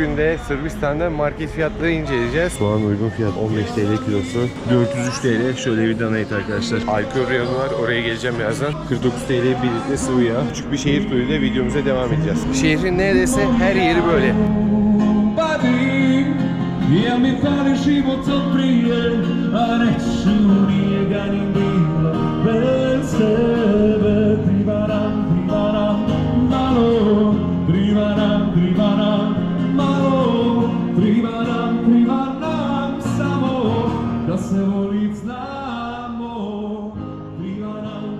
Bugün de Sırbistan'da market fiyatları inceleyeceğiz. Soğan uygun fiyat 15 TL kilosu. 403 TL şöyle bir dana et arkadaşlar. Alkol reyonu var, oraya geleceğim birazdan. 49 TL 1 litre sıvı yağ. Küçük bir şehir turuyla videomuza devam edeceğiz. Şehrin neredeyse her yeri böyle. Ja mi fali život od prije, a neću nijeganim bilo bez tebe. Trivaram, malo, trivaram, malo, trivaram samo, da se volit znamo.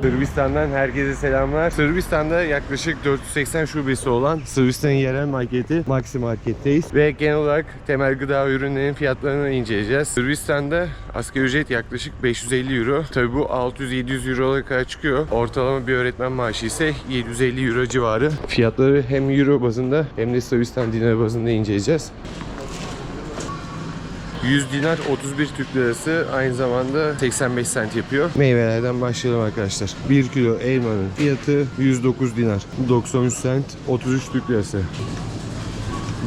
Sırbistan'dan herkese selamlar. Sırbistan'da yaklaşık 480 şubesi olan Sırbistan'ın yerel marketi Maxi Market'teyiz. Ve genel olarak temel gıda ürünlerinin fiyatlarını inceleyeceğiz. Sırbistan'da asgari ücret yaklaşık 550 euro. Tabi bu 600-700 eurolara kadar çıkıyor. Ortalama bir öğretmen maaşı ise 750 euro civarı. Fiyatları hem euro bazında hem de Sırbistan dinar bazında inceleyeceğiz. 100 dinar 31 Türk lirası, aynı zamanda 85 sent yapıyor. Meyvelerden başlayalım arkadaşlar. 1 kilo elmanın fiyatı 109 dinar 93 sent 33 Türk lirası.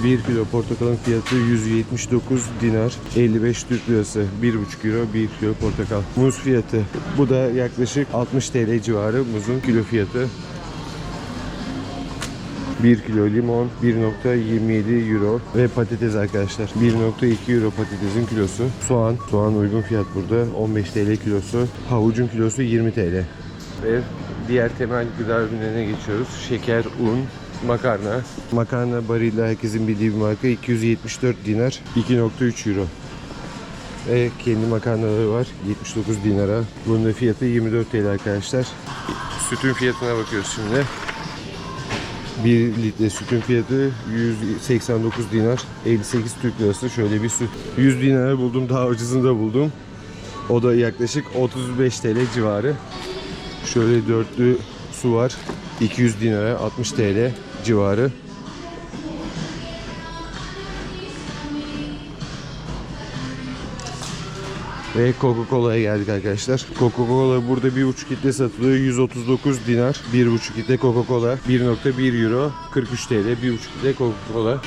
1 kilo portakalın fiyatı 179 dinar 55 Türk lirası. 1,5 euro 1 kilo portakal. Muz fiyatı, bu da yaklaşık 60 TL civarı muzun kilo fiyatı. 1 kilo limon 1,27 euro ve patates arkadaşlar 1,2 euro patatesin kilosu. Soğan uygun fiyat burada 15 TL kilosu. Havucun kilosu 20 TL. Ve diğer temel gıda ürünlerine geçiyoruz. Şeker, un, makarna. Makarna Barilla herkesin bildiği bir marka, 274 dinar 2,3 euro. Ve kendi makarnaları var 79 dinara. Bunun da fiyatı 24 TL arkadaşlar. Sütün fiyatına bakıyoruz şimdi. 1 litre sütün fiyatı 189 dinar 58 Türk lirası. Şöyle bir süt 100 dinara buldum, daha ucuzunu da buldum. O da yaklaşık 35 TL civarı. Şöyle dörtlü su var 200 dinara 60 TL civarı. Ve Coca-Cola'ya geldik arkadaşlar. Coca-Cola burada 1,5 litre satılıyor. 139 dinar. 1,5 litre Coca-Cola. 1,1 euro. 43 TL. 1,5 litre Coca-Cola.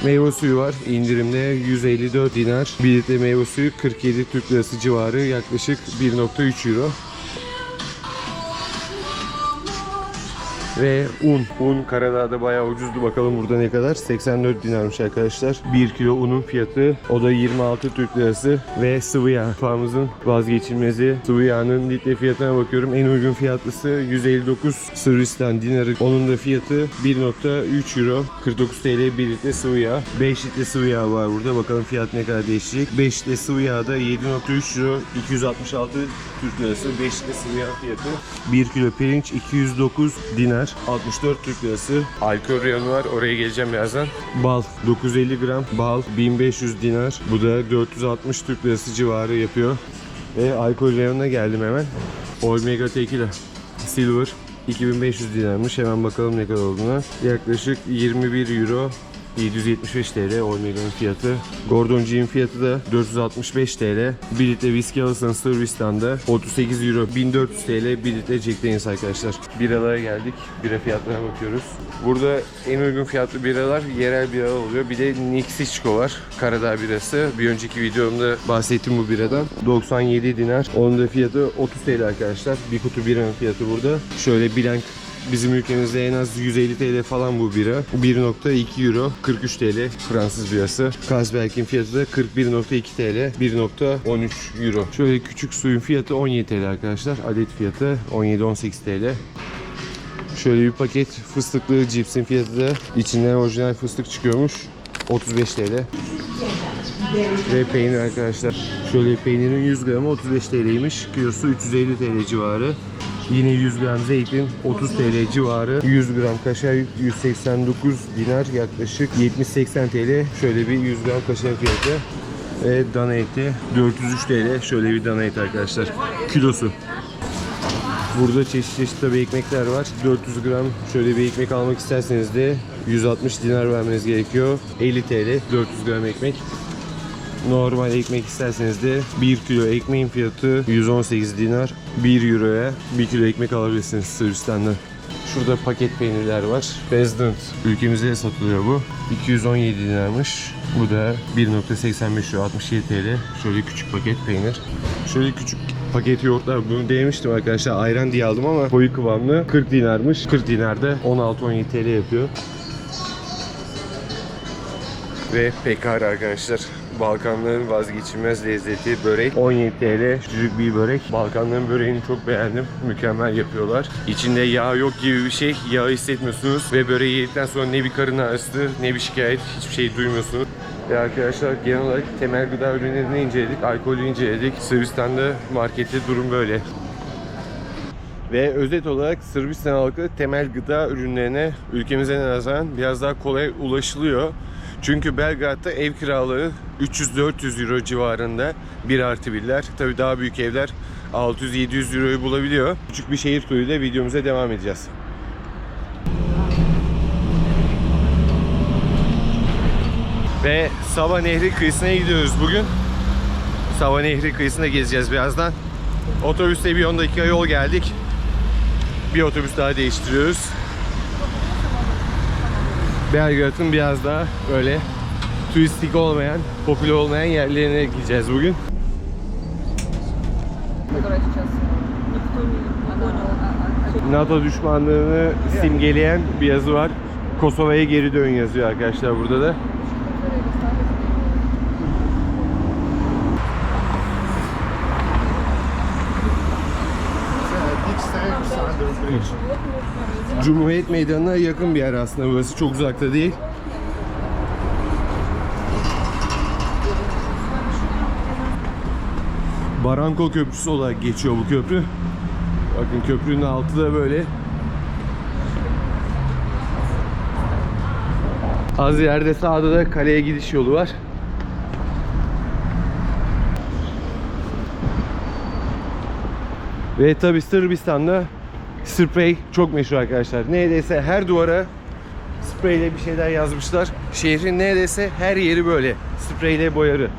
Meyve suyu var. İndirimde 154 dinar. 1 litre meyve suyu 47 Türk lirası civarı. Yaklaşık 1,3 euro. Ve un Karadağ'da bayağı ucuzdu. Bakalım burada ne kadar? 84 dinarmış arkadaşlar. 1 kilo unun fiyatı, o da 26 Türk lirası. Ve sıvı yağ, mutfağımızın vazgeçilmezi. Sıvı yağının litre fiyatına bakıyorum. En uygun fiyatlısı 159 Sırbistan dinarı. Onun da fiyatı 1,3 euro. 49 TL 1 litre sıvı yağ. 5 litre sıvı yağ var burada. Bakalım fiyat ne kadar değişecek. 5 litre sıvı yağda 7,3 euro. 266 Türk lirası. 5 litre sıvı yağ fiyatı. 1 kilo pirinç 209 dinar 64 Türk lirası. Alkol reyonu var, oraya geleceğim birazdan. Bal 950 gram bal 1500 dinar. Bu da 460 Türk lirası civarı yapıyor. Ve alkol reyonuna geldim hemen. Omega Tequila Silver 2500 dinarmış. Hemen bakalım ne kadar olduğuna. Yaklaşık 21 euro 775 TL Omega'nın fiyatı. Gordon Gin fiyatı da 465 TL. 1 litre viski alırsanız Sırbistan'da 38 euro 1400 TL 1 litre Jack Daniels arkadaşlar. Biralara geldik. Bira fiyatlarına bakıyoruz. Burada en uygun fiyatlı biralar yerel bira oluyor. Bir de Niksiçko var. Karadağ birası. Bir önceki videomda bahsettim bu biradan. 97 dinar. Onun da fiyatı 30 TL arkadaşlar. Bir kutu biranın fiyatı burada. Şöyle Blanc, bizim ülkemizde en az 150 TL falan bu bira. 1,2 euro 43 TL Fransız birası. Carlsberg'in fiyatı da 41,2 TL 1,13 euro. Şöyle küçük suyun fiyatı 17 TL arkadaşlar. Adet fiyatı 17-18 TL. Şöyle bir paket fıstıklı cipsin fiyatı da, içinden orijinal fıstık çıkıyormuş, 35 TL. Ve peynir arkadaşlar. Şöyle peynirin 100 gramı 35 TL'ymiş. Kilosu 350 TL civarı. Yine 100 gram zeytin 30 TL civarı. 100 gram kaşar 189 dinar, yaklaşık 70-80 TL. Şöyle bir 100 gram kaşar fiyatı. Ve dana eti 403 TL. Şöyle bir dana eti arkadaşlar. Kilosu. Burada çeşit çeşit tabi ekmekler var. 400 gram şöyle bir ekmek almak isterseniz de 160 dinar vermeniz gerekiyor. 50 TL 400 gram ekmek. Normal ekmek isterseniz de 1 kilo ekmeğin fiyatı 118 dinar. 1 euroya 1 kilo ekmek alabilirsiniz Sırbistan'dan. Şurada paket peynirler var. President ülkemizde satılıyor bu. 217 dinarmış. Bu da 1.85 euro, 67 TL. Şöyle küçük paket peynir. Şöyle küçük paket yoğurtlar. Bunu denemiştim arkadaşlar. Ayran diye aldım ama koyu kıvamlı. 40 dinarmış. 40 dinar da 16-17 TL yapıyor. Ve pekar arkadaşlar. Balkanların vazgeçilmez lezzeti börek. 17 TL küçücük bir börek. Balkanların böreğini çok beğendim. Mükemmel yapıyorlar. İçinde yağ yok gibi bir şey. Yağ hissetmiyorsunuz. Ve böreği yedikten sonra ne bir karın ağrısı ne bir şikayet, hiçbir şey duymuyorsunuz. Ve arkadaşlar genel olarak temel gıda ürünlerini inceledik. Alkolü inceledik. Sırbistan'da markette durum böyle. Ve özet olarak Sırbistan halkı temel gıda ürünlerine ülkemize nazaran biraz daha kolay ulaşılıyor. Çünkü Belgrad'da ev kiraları 300-400 euro civarında 1+1'ler. Tabii daha büyük evler 600-700 euroyu bulabiliyor. Küçük bir şehir turuyla videomuza devam edeceğiz. Ve Sava Nehri kıyısına gidiyoruz bugün. Sava Nehri kıyısında gezeceğiz birazdan. Otobüste bir 10 dakika yol geldik. Bir otobüs daha değiştiriyoruz. Belgrad'ın biraz daha böyle turistik olmayan, popüler olmayan yerlerine gideceğiz bugün. NATO düşmanlığını simgeleyen bir yazı var. Kosova'ya geri dön yazıyor arkadaşlar burada da. Cumhuriyet Meydanı'na yakın bir yer aslında burası. Çok uzakta değil. Baranko Köprüsü olarak geçiyor bu köprü. Bakın köprünün altı da böyle. Az yerde sağda da kaleye gidiş yolu var. Ve tabi Sırbistan'da sprey çok meşhur arkadaşlar. Neredeyse her duvara spreyle bir şeyler yazmışlar. Şehrin neredeyse her yeri böyle spreyle boyarı.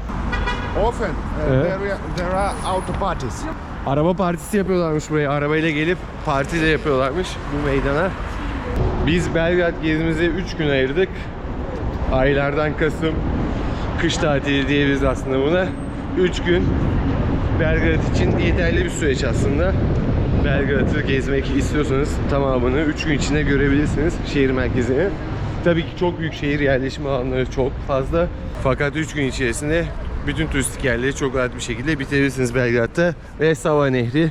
Often there are auto parties. Araba partisi yapıyorlarmış buraya. Arabayla gelip parti de yapıyorlarmış bu meydana. Biz Belgrad gezimize 3 gün ayırdık. Aylardan Kasım, kış tatili diyebiliriz aslında buna. 3 gün Belgrad için yeterli bir süreç aslında. Belgrad'ı gezmek istiyorsanız tamamını 3 gün içinde görebilirsiniz şehir merkezini. Tabii ki çok büyük şehir, yerleşim alanları çok fazla. Fakat 3 gün içerisinde bütün turistik yerleri çok rahat bir şekilde bitirebilirsiniz Belgrad'da. Ve Sava Nehri.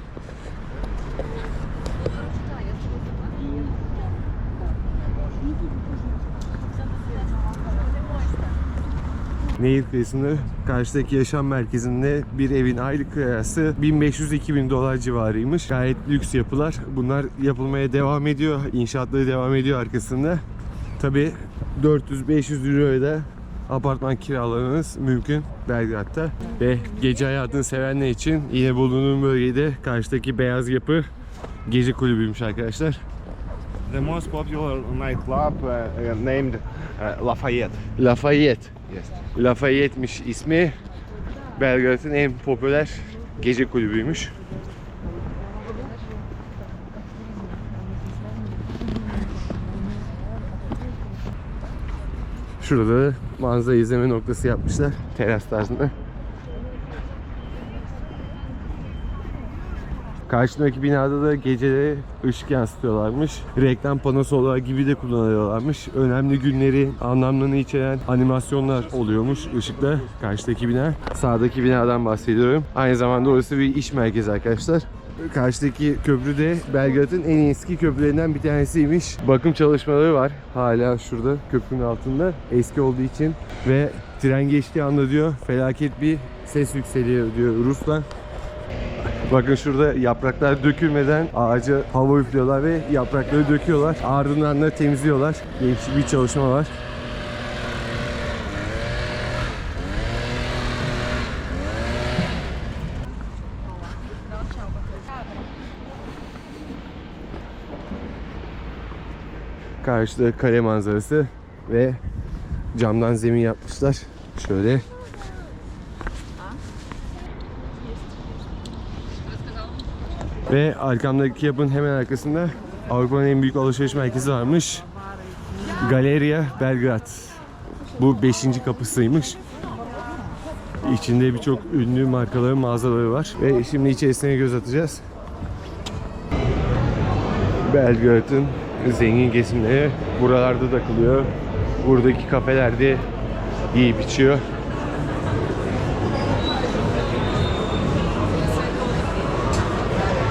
Nehir kıyısında karşıdaki yaşam merkezinde bir evin aylık kirası 1500-2000 dolar civarıymış. Gayet lüks yapılar. Bunlar yapılmaya devam ediyor. İnşaatları devam ediyor arkasında. Tabi 400-500 euroya da apartman kiralamanız mümkün Belgrad'da. Ve gece hayatını sevenler için yine bulunduğum bölgede karşıdaki beyaz yapı gece kulübüymüş arkadaşlar. The most popular nightclub named Lafayette. Lafayette. Yes. Lafayette'miş ismi. Belgrad'ın en popüler gece kulübüymüş. Şurada da manzara izleme noktası yapmışlar. Teras tarzında. Karşıdaki binada da geceleri ışık yansıtıyorlarmış. Reklam panosu olarak gibi de kullanıyorlarmış. Önemli günleri, anlamlarını içeren animasyonlar oluyormuş ışıkla. Karşıdaki bina. Sağdaki binadan bahsediyorum. Aynı zamanda orası bir iş merkezi arkadaşlar. Karşıdaki köprü de Belgrad'ın en eski köprülerinden bir tanesiymiş. Bakım çalışmaları var hala şurada köprünün altında. Eski olduğu için ve tren geçtiği anda diyor felaket bir ses yükseliyor diyor Rus'tan. Bakın şurada yapraklar dökülmeden ağaca hava üflüyorlar ve yaprakları döküyorlar. Ardından da temizliyorlar. Değişik bir çalışma var. Karşıda kale manzarası ve camdan zemin yapmışlar. Şöyle. Ve arkamdaki yapının hemen arkasında Avrupa'nın en büyük alışveriş merkezi varmış. Galeria Belgrad. Bu 5. kapısıymış. İçinde birçok ünlü markaların mağazaları var. Ve şimdi içerisine göz atacağız. Belgrad'ın zengin kesimleri buralarda takılıyor. Buradaki kafelerde yiyip içiyor.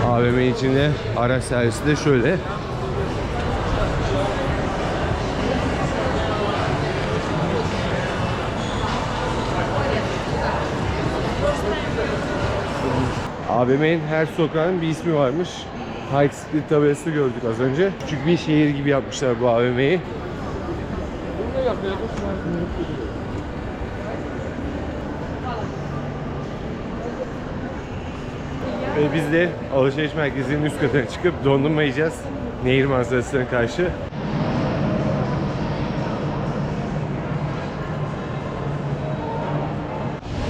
AVM içinde araç servisi de şöyle. AVM'nin her sokağın bir ismi varmış. High Street tabelası gördük az önce. Küçük bir şehir gibi yapmışlar bu AVM'yi. Ve biz de alışveriş merkezinin üst katına çıkıp dondurma yiyeceğiz. Nehir manzarasına karşı.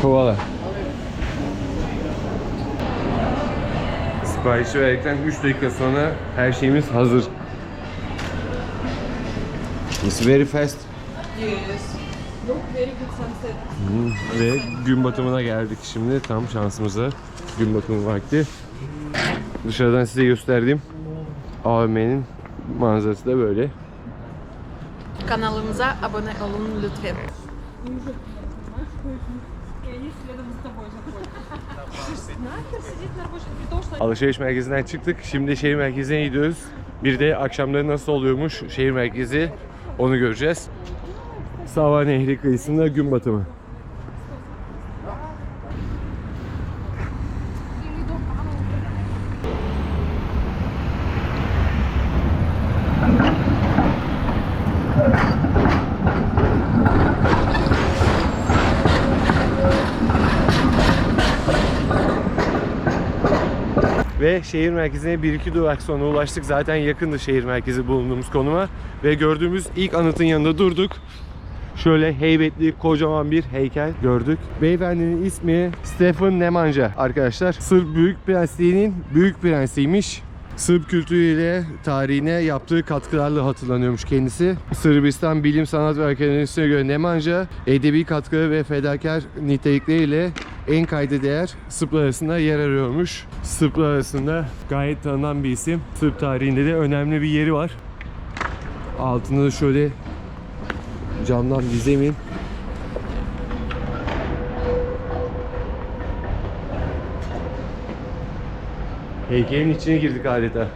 Kovala. Siparişi verdikten 3 dakika sonra her şeyimiz hazır. It's very fast. Yes. Look, very good sunset. Ve gün batımına geldik şimdi tam şansımıza. Gün batımı vakti. Dışarıdan size gösterdiğim AVM'nin manzarası da böyle. Kanalımıza abone olun lütfen. Alışveriş merkezinden çıktık. Şimdi şehir merkezine gidiyoruz. Bir de akşamları nasıl oluyormuş şehir merkezi, onu göreceğiz. Sava Nehri kıyısında gün batımı. Ve şehir merkezine 1-2 durak sonra ulaştık. Zaten yakındı şehir merkezi bulunduğumuz konuma. Ve gördüğümüz ilk anıtın yanında durduk. Şöyle heybetli kocaman bir heykel gördük. Beyefendinin ismi Stefan Nemanja arkadaşlar. Sırp Büyük Prensliği'nin büyük prensiymiş. Sırp kültürüyle tarihine yaptığı katkılarla hatırlanıyormuş kendisi. Sırbistan Bilim Sanat ve Akademisi'ne göre Nemanja edebi katkıları ve fedakar nitelikleriyle en kayda değer Sırplar arasında yer arıyormuş. Sırplar arasında gayet tanınan bir isim. Sırp tarihinde de önemli bir yeri var. Altında da şöyle camdan bir zemin. Heykelin içine girdik adeta.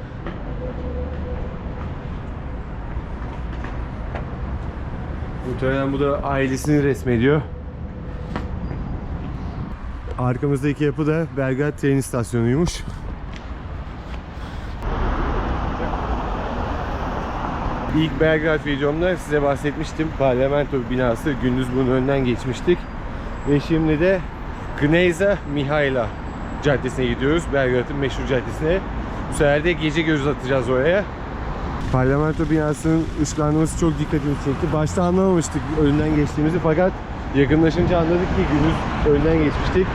Muhtemelen bu da ailesini resmediyor. Arkamızdaki yapı da Belgrad tren istasyonuymuş. İlk Belgrad videomda size bahsetmiştim. Parlamento binası, gündüz bunun önünden geçmiştik. Ve şimdi de Kneza Mihaila Caddesi'ne gidiyoruz. Belgrad'ın meşhur caddesine. Bu sefer de gece göz atacağız oraya. Parlamento binasının ışıklandırması çok dikkatimi çekti. Başta anlamamıştık önünden geçtiğimizi, fakat yakınlaşınca anladık ki gündüz önünden geçmiştik.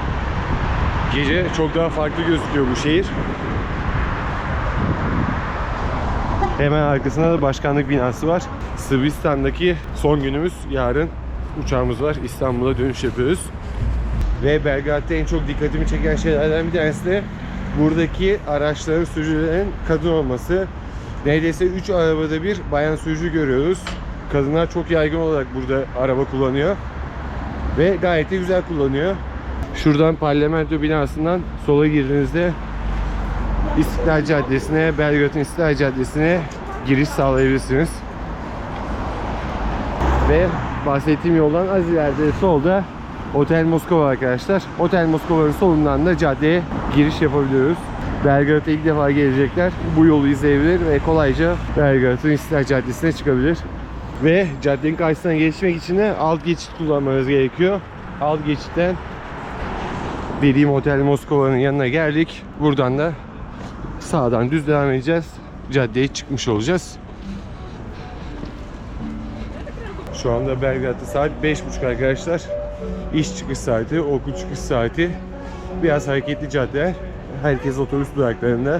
Gece çok daha farklı gözüküyor bu şehir. Hemen arkasında da başkanlık binası var. Sırbistan'daki son günümüz, yarın uçağımız var. İstanbul'a dönüş yapıyoruz. Ve Belgrad'da en çok dikkatimi çeken şeylerden bir tanesi de buradaki araçların, sürücülerin kadın olması. Neredeyse 3 arabada bir bayan sürücü görüyoruz. Kadınlar çok yaygın olarak burada araba kullanıyor. Ve gayet de güzel kullanıyor. Şuradan Parlamento binasından sola girdiğinizde İstiklal Caddesi'ne, Belgrad'ın İstiklal Caddesi'ne giriş sağlayabilirsiniz. Ve bahsettiğim yoldan az ileride solda Otel Moskova arkadaşlar. Otel Moskova'nın solundan da caddeye giriş yapabiliyoruz. Belgrad'a ilk defa gelecekler bu yolu izleyebilir ve kolayca Belgrad'ın İstiklal Caddesi'ne çıkabilir. Ve caddenin karşısına geçmek için de alt geçit kullanmanız gerekiyor. Alt geçitten dediğim Otel Moskova'nın yanına geldik. Buradan da sağdan düz devam edeceğiz. Caddeye çıkmış olacağız. Şu anda Belgrad'da saat 5.30 arkadaşlar. İş çıkış saati, okul çıkış saati. Biraz hareketli cadde. Herkes otobüs duraklarında.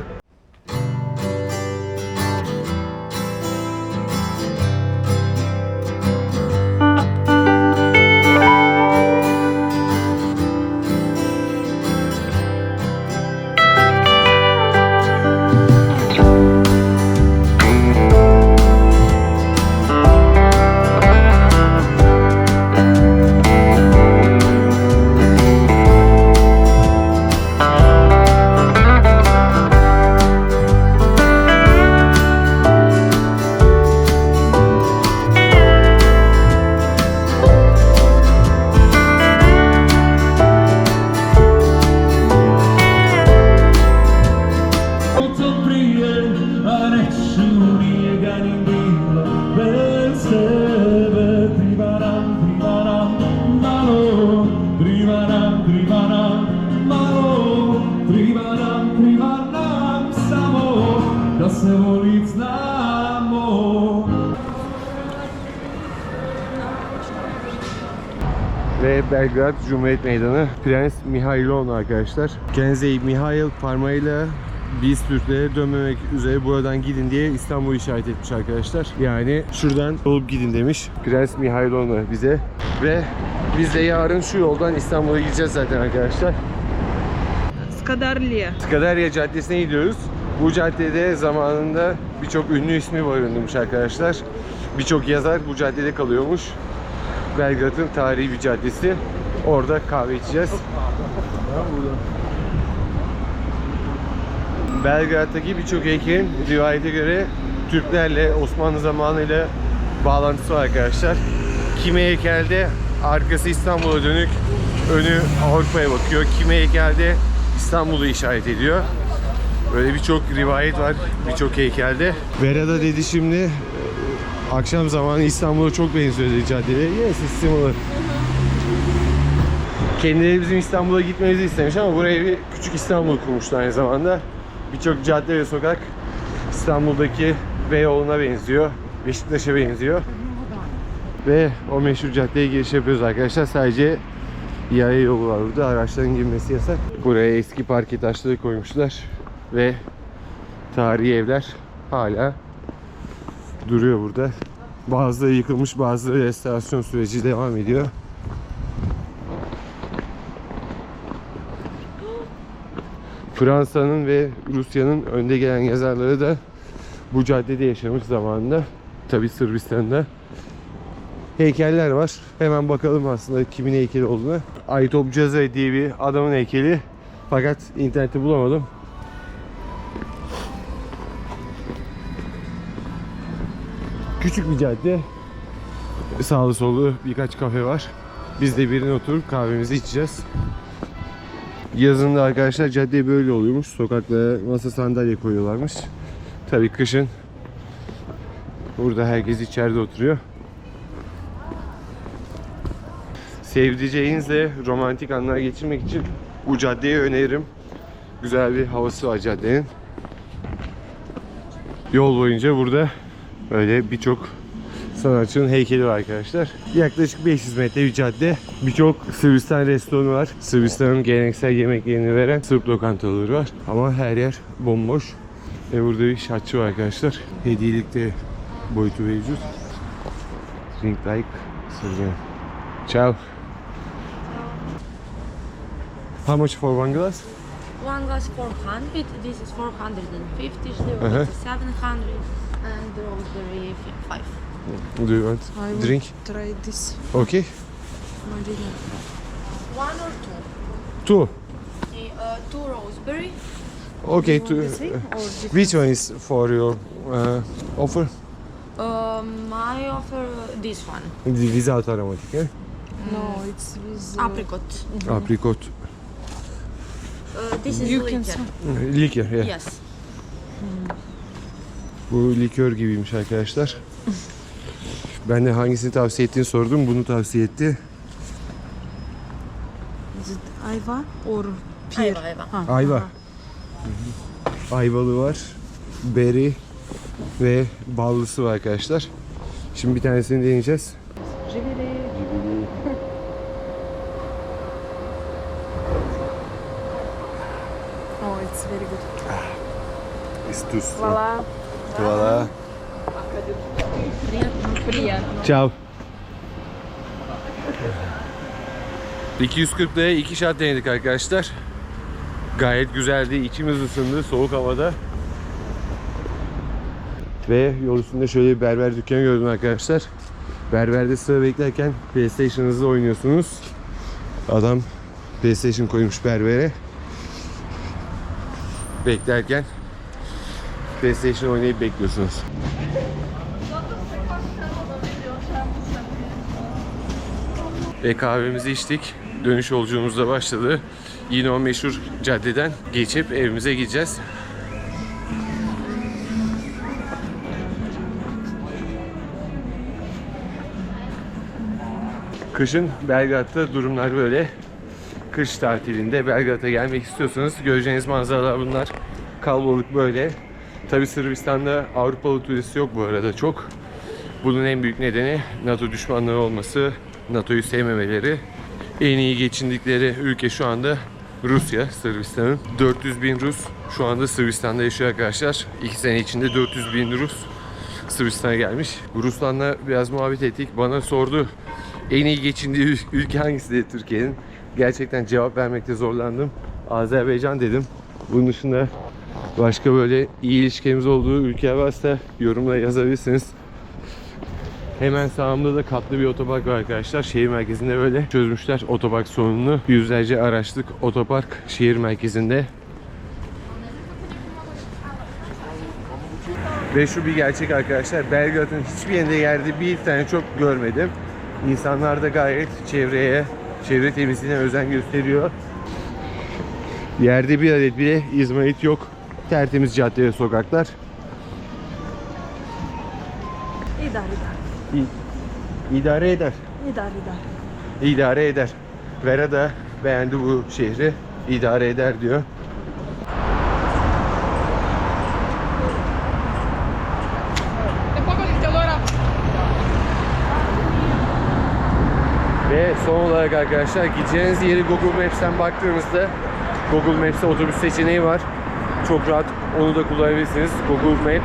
Ve Belgrad Cumhuriyet Meydanı. Prens Mihailon arkadaşlar. Kenzey Mihail parmağıyla biz Türklere dönmemek üzere buradan gidin diye İstanbul'u işaret etmiş arkadaşlar. Yani şuradan olup gidin demiş Prens Mihailon'a bize. Ve biz de yarın şu yoldan İstanbul'a gideceğiz zaten arkadaşlar. Skadarlia. Skadarya Caddesi'ne gidiyoruz. Bu caddede zamanında birçok ünlü ismi barındırmış arkadaşlar. Birçok yazar bu caddede kalıyormuş. Belgrad'ın tarihi bir caddesi. Orada kahve içeceğiz. Belgrad'daki birçok heykelin rivayete göre Türklerle, Osmanlı zamanıyla bağlantısı var arkadaşlar. Kimi heykelde arkası İstanbul'a dönük, önü Avrupa'ya bakıyor. Kimi heykelde İstanbul'u işaret ediyor. Böyle birçok rivayet var birçok heykelde. Vera da dedi şimdi akşam zamanı İstanbul'a çok benziyor dedi caddede. Yes, it's similar. Kendileri bizim İstanbul'a gitmemizi istemiş ama buraya bir küçük İstanbul kurmuşlar aynı zamanda. Birçok cadde ve sokak İstanbul'daki Beyoğlu'na benziyor. Beşiktaş'a benziyor. Ve o meşhur caddeye giriş yapıyoruz arkadaşlar. Sadece yaya yolu var burada. Araçların girmesi yasak. Buraya eski parke taşları koymuşlar. Ve tarihi evler hala duruyor burada. Bazıları yıkılmış, bazıları restorasyon süreci devam ediyor. Fransa'nın ve Rusya'nın önde gelen yazarları da bu caddede yaşamış zamanında. Tabi Sırbistan'da. Heykeller var. Hemen bakalım aslında kimin heykeli olduğunu. Aytop Cazay diye bir adamın heykeli. Fakat internette bulamadım. Küçük bir cadde. Sağlı sollu birkaç kafe var. Biz de birine oturup kahvemizi içeceğiz. Yazında arkadaşlar cadde böyle oluyormuş. Sokaklara masa sandalye koyuyorlarmış. Tabii kışın burada herkes içeride oturuyor. Sevdiceğinizle romantik anlar geçirmek için bu caddeyi öneririm. Güzel bir havası var caddenin. Yol boyunca burada böyle birçok sanatçının heykeli var arkadaşlar. Yaklaşık 500 metre bir cadde. Birçok Sırbistan restoranı var. Sırbistan'ın geleneksel yemeklerini veren Sırp lokantaları var. Ama her yer bomboş. Burada bir şatçı var arkadaşlar. Hediyelikte boyutu mevcut. Drink like Serbian. Ciao. How much for one glass? One glass 400, this is 450, the Uh-huh. is 700, and the raspberry 5. Do you want I will drink? try this. Okay. Marina. One or two? Two. Two raspberry. Okay. Want Two. the same or different? Which one is for your offer? I offer this one. Without aromatic, eh? No, it's with Apricot. Apricot. This is You can liquor. Liquor, yeah. Yes. Bu likör gibiymiş arkadaşlar. Ben de hangisini tavsiye ettiğini sordum. Bunu tavsiye etti. Is it ayva or pear? Ayva, ayva. Ha, Ayva. aha. Ayvalı var. Berry ve ballısı var arkadaşlar. Şimdi bir tanesini deneyeceğiz. Jivili. Oh, it's very good. İstus. Hvala. Hvala. Приятно. Ciao. 240 liraya 2 şat denedik arkadaşlar. Gayet güzeldi. İçimiz ısındı soğuk havada. Ve yol üstünde şöyle bir berber dükkanı gördüm arkadaşlar. Berberde sıra beklerken PlayStation'ınızı oynuyorsunuz. Adam PlayStation koymuş berbere. Beklerken PlayStation oynayıp bekliyorsunuz. Ve kahvemizi içtik. Dönüş yolculuğumuz da başladı. Yine o meşhur caddeden geçip evimize gideceğiz. Kışın Belgrad'da durumlar böyle. Kış tatilinde Belgrad'a gelmek istiyorsanız göreceğiniz manzaralar bunlar. Kalabalık böyle. Tabi Sırbistan'da Avrupalı turist yok bu arada çok. Bunun en büyük nedeni NATO düşmanları olması, NATO'yu sevmemeleri. En iyi geçindikleri ülke şu anda Rusya, Sırbistan'ın. 400 bin Rus şu anda Sırbistan'da yaşıyor arkadaşlar. 2 sene içinde 400 bin Rus Sırbistan'a gelmiş. Ruslan'la biraz muhabbet ettik. Bana sordu en iyi geçindiği ülke hangisi diye Türkiye'nin. Gerçekten cevap vermekte zorlandım. Azerbaycan dedim. Bunun dışında başka böyle iyi ilişkimiz olduğu ülke varsa yorumlara yazabilirsiniz. Hemen sağımda da katlı bir otopark var arkadaşlar. Şehir merkezinde böyle çözmüşler otopark sorununu. Yüzlerce araçlık otopark şehir merkezinde. Ve şu bir gerçek arkadaşlar. Belgrad'ın hiçbir yerinde yerde bir tane çöp görmedim. İnsanlar da gayet çevre temizliğine özen gösteriyor. Yerde bir adet bile izmarit yok. Tertemiz cadde ve sokaklar. İdare eder. İdare eder. Vera da beğendi bu şehri. İdare eder diyor. Ve son olarak arkadaşlar gideceğiniz yeri Google Maps'ten baktığımızda Google Maps'te otobüs seçeneği var. Çok rahat onu da kullanabilirsiniz. Google Map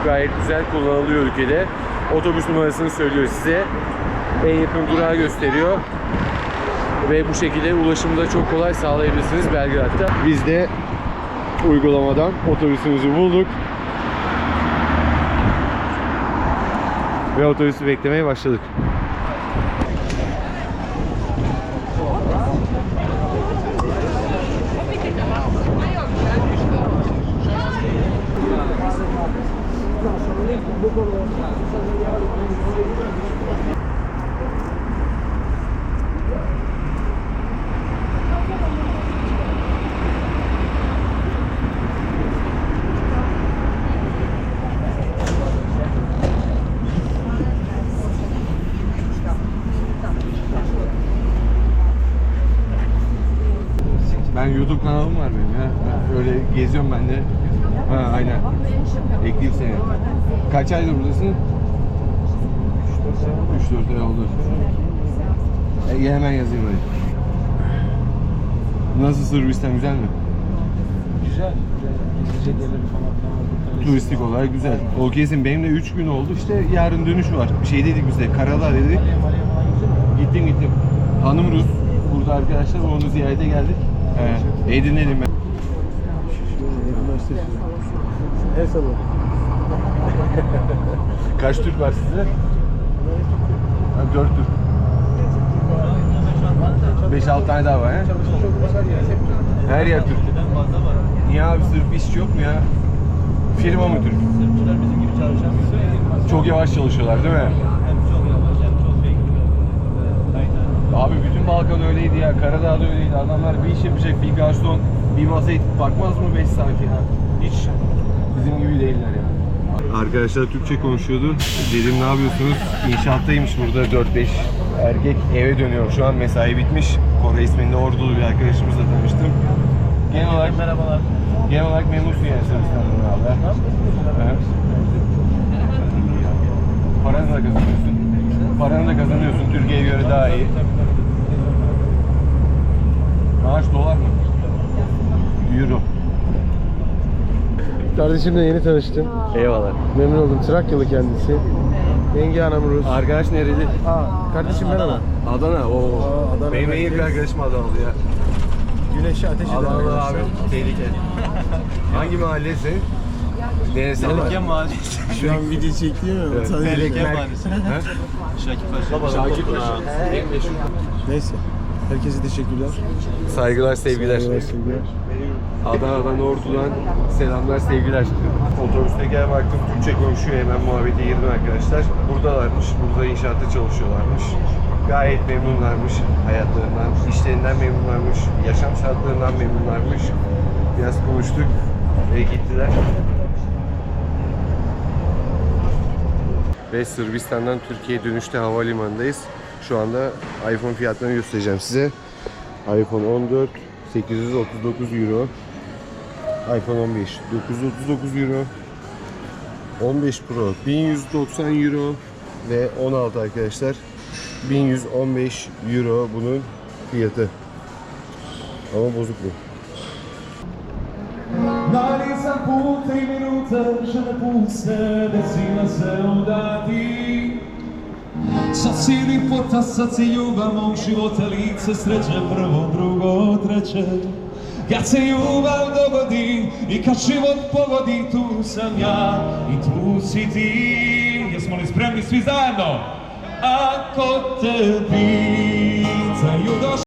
gayet güzel kullanılıyor ülkede. Otobüs numarasını söylüyor size. En yakın durağı gösteriyor. Ve bu şekilde ulaşımı da çok kolay sağlayabilirsiniz Belgrad'da. Biz de uygulamadan otobüsümüzü bulduk. Ve otobüsü beklemeye başladık. Ben YouTube kanalım var benim ya. Öyle geziyorum ben de. Ha aynen. Ekleyeyim seni. Kaç aydır buradasın? 3-4 ay oldu. Hemen yazayım öyle. Nasıl Sırbistan, güzel mi? Güzel. Gece gelir falan. Turistik olarak güzel. O kesin. Benim de 3 gün oldu. İşte yarın dönüş var. Şey dedik biz de, Karadağ dedik. Gittim. Hanım Rus. Burada arkadaşlar, onu ziyarete geldik. Edinledim ben. Her sabah. Kaç Türk var sizde? 4 Türk. 5-6 tane daha var he? Her yer Türk. Niye abi, Sırp işçi yok mu ya? Firma mı Türk? Sırpçılar bizim gibi çalışan. Çok yavaş çalışıyorlar değil mi? Hem çok yavaş hem çok şey. Abi bütün Balkan öyleydi ya. Karadağ'da öyleydi. Adamlar bir iş yapacak, bir garson, bir masaya bakmaz mı 5 saat ya? Hiç bizim gibi değiller ya. Arkadaşlar Türkçe konuşuyordu. Dedim ne yapıyorsunuz? İnşaattaymış burada 4-5 erkek, eve dönüyor. Şu an mesai bitmiş. Kore isminde ordulu bir arkadaşımızla tanıştım. Genel olarak Merhabalar. Genel olarak memnunsun yani Sırbistan'dan abi. Evet. Paranı da kazanıyorsun. Paranı da kazanıyorsun. Türkiye'ye göre daha iyi. Maaş dolar mı? Euro. Kardeşimle yeni tanıştım. Eyvallah. Memnun oldum. Trakyalı kendisi. Yenge hanım Rus. Arkadaş nereli? Kardeşim merhaba. Adana. Oo. Adana. Benim en iyi bir arkadaşım Adanalı ya. Güneşi ateş eden Adanalı abi. arkadaşlar. Tehlike. Hangi mahallesi? Neresi? Melike Mahallesi. Şu an video çekiyor mu? Evet. Sadece- Melike Mahallesi. Şakir Paşa. Şakir Paşa. Neyse. Herkese teşekkürler. Saygılar, sevgiler. Sevgiler. Adana'dan, Ordu'dan selamlar, sevgiler. Otobüste gel baktım Türkçe konuşuyor, hemen muhabbete girdim arkadaşlar. Buradalarmış, burada inşaatta çalışıyorlarmış. Gayet memnunlarmış hayatlarından, işlerinden memnunlarmış, yaşam şartlarından memnunlarmış. Biraz konuştuk ve gittiler. Ve Sırbistan'dan Türkiye'ye dönüşte havalimanındayız. Şu anda iPhone fiyatlarını göstereceğim size. iPhone 14 839 euro. iPhone 15 939 euro. 15 Pro 1190 euro ve 16 arkadaşlar 1115 euro bunun fiyatı. Ama bozuk bu. Dali sam puta I minuta, že me puste, desila se udati. Sad si lipota, sad si ljubav mog života, lice sreće, prvo, drugo, treće. Kad se ljubav dogodi I kad život pogodi, tu sam ja I tu si ti. Jesmo li spremni svi zajedno? Ako te pitaju do